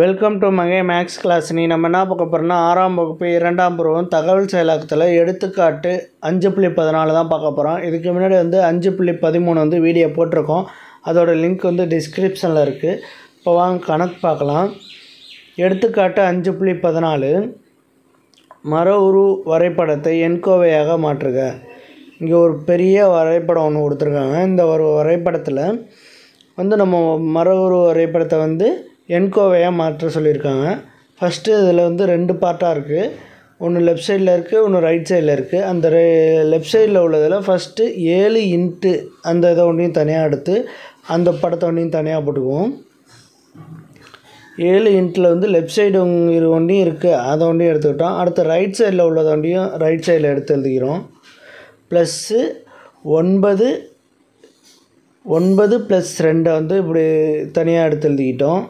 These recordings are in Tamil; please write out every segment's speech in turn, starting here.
வெல்கம் டு மகே மேக்ஸ் கிளாஸ். நீ நம்ம என்ன பார்க்க போகிறோம்னா 6ஆம் வகுப்பு 2ஆம் பருவம் தகவல் செயலாக்கத்தில் எடுத்துக்காட்டு 5.14 தான் பார்க்க போகிறோம். இதுக்கு முன்னாடி 5.13 வீடியோ போட்டிருக்கோம். அதோட லிங்க் டிஸ்கிரிப்ஷனில் இருக்குது. இப்போ வாங்க கணக்கு பார்க்கலாம். எடுத்துக்காட்டு 5.14 மர உரு வரைபடத்தை எண்கோவையாக மாற்றுக. இங்கே ஒரு பெரிய வரைபடம் ஒன்று கொடுத்துருக்காங்க. இந்த ஒரு வரைபடத்தில் நம்ம மர உரு வரைபடத்தை எண்கோவையாக மாற்ற சொல்லியிருக்காங்க. ஃபஸ்ட்டு இதில் 2 பார்ட்டாக இருக்குது. ஒன்று லெஃப்ட் சைடில் இருக்குது, ஒன்று ரைட் சைடில் இருக்குது. அந்த லெஃப்ட் சைடில் உள்ளதில் ஃபஸ்ட்டு 7 இன்ட்டு அந்த இதை ஒன்றையும் தனியாக எடுத்து அந்த படத்தை ஒன்றையும் தனியாக போட்டுக்குவோம். 7 இன்ட்டில் லெஃப்ட் சைடு ஒன்றையும் இருக்குது, அதை ஒன்றையும் எடுத்துக்கிட்டோம். அடுத்து ரைட் சைடில் உள்ளதை ஒன்றையும் ரைட் சைடில் எடுத்து எழுதிக்கிறோம். ப்ளஸ்ஸு 9 + 2 இப்படி தனியாக எடுத்து எழுதிக்கிட்டோம்.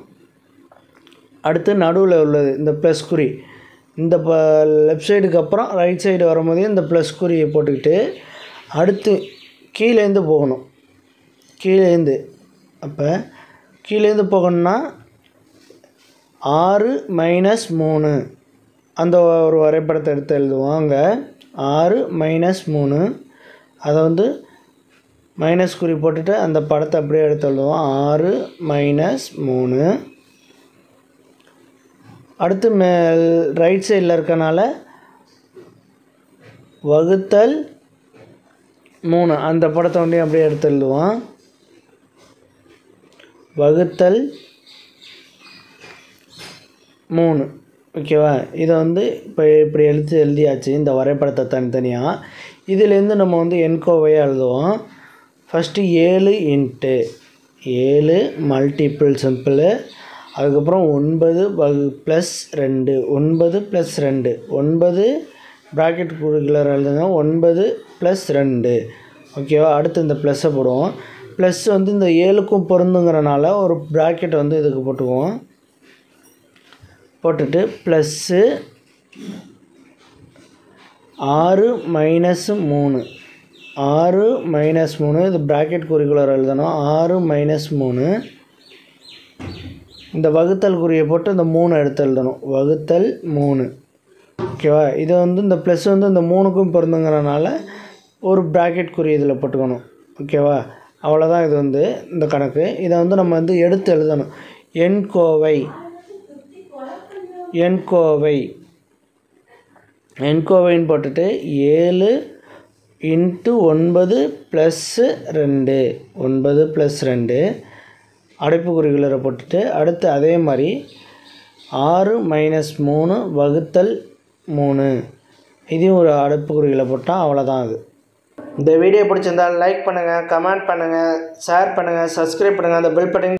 அடுத்து நடுவில் உள்ளது இந்த ப்ளஸ் குறி, இந்த லெஃப்ட் சைடுக்கு அப்புறம் ரைட் சைடு வரும்போதே இந்த ப்ளஸ் குறியை போட்டுக்கிட்டு அடுத்து கீழேருந்து போகணும். அப்போ கீழேருந்து போகணுன்னா 6 - 3 அந்த ஒரு வரைபடத்தை எடுத்து எழுதுவோம். அங்கே 6 - 3 அதை மைனஸ் குறி போட்டுட்டு அந்த படத்தை அப்படியே எடுத்து எழுதுவோம். 6 - 3. அடுத்து ரைட் சைடில் இருக்கனால வகுத்தல் 3 அந்த படத்தை அப்படியே எடுத்து எழுதுவோம். வகுத்தல் 3. ஓகேவா? இதை இப்போ இப்படி எழுதியாச்சு இந்த வரைபடத்தை தனித்தனியாக. இதிலேருந்து நம்ம எண்கோவையாக எழுதுவோம். First 7 into 7 multiple simple. அதுக்கப்புறம் 9 + 2 9 + 2 9 ப்ராக்கெட் குறுக்கில் எழுதுங்க. 9 + 2. ஓகேவா? அடுத்து இந்த ப்ளஸ்ஸை போடுவோம். ப்ளஸ் இந்த 7க்கும் பொருந்துங்கிறனால ஒரு ப்ராக்கெட் இதுக்கு போட்டுக்குவோம். போட்டுட்டு ப்ளஸ்ஸு 6 - 3 6 - 3 இது ப்ராக்கெட் குறிக்குள்ளே எழுதணும். 6 - 3 இந்த வகுத்தல் குறியை போட்டு இந்த 3 எடுத்து எழுதணும். வகுத்தல் 3. ஓகேவா? இது இந்த ப்ளஸ் இந்த 3க்கும் பொருந்துங்கிறனால ஒரு ப்ராக்கெட் குறி இதில் போட்டுக்கணும். ஓகேவா? அவ்வளோதான். இது இந்த கணக்கு. இதை நம்ம எடுத்து எழுதணும். எண்கோவைன்னு போட்டுட்டு 7 இன்ட்டு 9 + 2 9 + 2 அடைப்புக்குறிகளை போட்டுட்டு அடுத்து அதே மாதிரி 6 - 3 வகுத்தல் 3 இதையும் ஒரு அடைப்புக்குறிகளை போட்டால் அவ்வளோதான். அது இந்த வீடியோ பிடிச்சிருந்தால் லைக் பண்ணுங்கள், கமெண்ட் பண்ணுங்கள், ஷேர் பண்ணுங்கள், சப்ஸ்கிரைப் பண்ணுங்கள். அந்த பெல் பட்டன்